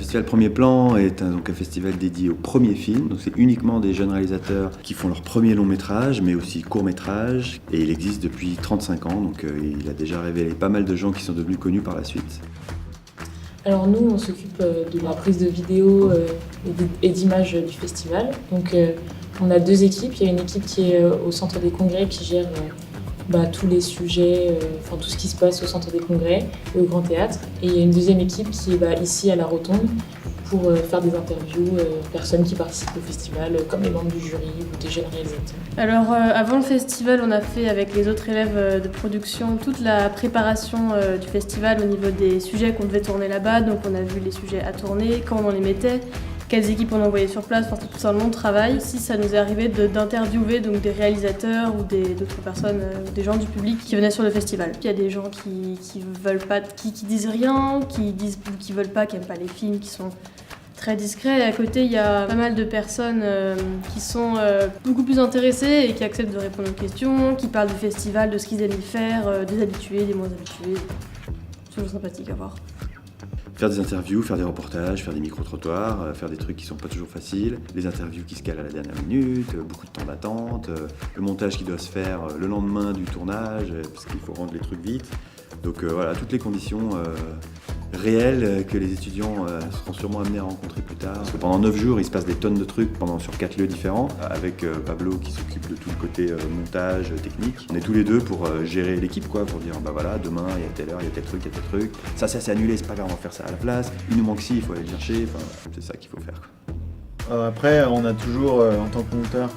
festival Premier Plan est donc un festival dédié au premier film. Donc c'est uniquement des jeunes réalisateurs qui font leur premier long métrage, mais aussi court métrage. Et il existe depuis 35 ans, donc il a déjà révélé pas mal de gens qui sont devenus connus par la suite. Alors nous, on s'occupe de la prise de vidéos et d'images du festival. Donc on a deux équipes. Il y a une équipe qui est au centre des congrès qui gère tous les sujets, tout ce qui se passe au centre des congrès et au Grand Théâtre. Et il y a une deuxième équipe qui est ici à la Rotonde pour faire des interviews personnes qui participent au festival, comme les membres du jury ou des jeunes réalisateurs. Alors avant le festival, on a fait avec les autres élèves de production toute la préparation du festival au niveau des sujets qu'on devait tourner là-bas. Donc on a vu les sujets à tourner, quand on les mettait, quelles équipes on envoyait sur place, tout ça, un long travail. Aussi, ça nous est arrivé d'interviewer donc des réalisateurs ou d'autres personnes, des gens du public qui venaient sur le festival. Il y a des gens qui veulent pas, qui disent rien, qui veulent pas, qui aiment pas les films, qui sont très discrets. Et à côté, il y a pas mal de personnes qui sont beaucoup plus intéressées et qui acceptent de répondre aux questions, qui parlent du festival, de ce qu'ils aiment y faire, des habitués, des moins habitués. C'est toujours sympathique à voir. Faire des interviews, faire des reportages, faire des micro-trottoirs, faire des trucs qui sont pas toujours faciles, des interviews qui se calent à la dernière minute, beaucoup de temps d'attente, le montage qui doit se faire le lendemain du tournage, parce qu'il faut rendre les trucs vite. Donc voilà, toutes les conditions réelles que les étudiants seront sûrement amenés à rencontrer plus tard. Parce que pendant 9 jours, il se passe des tonnes de trucs sur 4 lieux différents, avec Pablo qui s'occupe de tout le côté montage, technique. On est tous les deux pour gérer l'équipe, pour dire demain, il y a telle heure, il y a tel truc. Ça c'est annulé, c'est pas grave, on va faire ça à la place. Il nous manque ci, il faut aller le chercher, c'est ça qu'il faut faire. Après, on a toujours, en tant que monteur,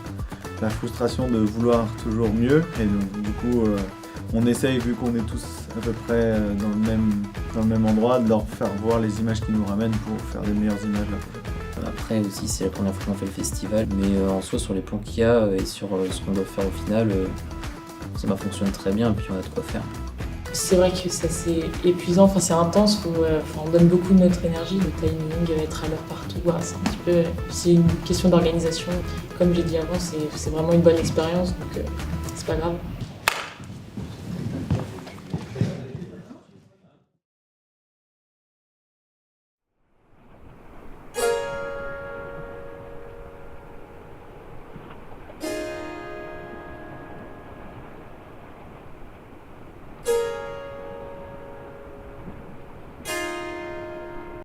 la frustration de vouloir toujours mieux. Et donc, du coup, on essaye, vu qu'on est tous à peu près dans le même endroit, de leur faire voir les images qu'ils nous ramènent pour faire des meilleures images là. Après aussi, c'est la première fois qu'on fait le festival, mais en soi, sur les plans qu'il y a et sur ce qu'on doit faire au final, ça fonctionne très bien et puis on a de quoi faire. C'est vrai que ça c'est épuisant, c'est intense, on donne beaucoup de notre énergie, le timing, être à l'heure partout, c'est une question d'organisation. Comme j'ai dit avant, c'est vraiment une bonne expérience, donc c'est pas grave.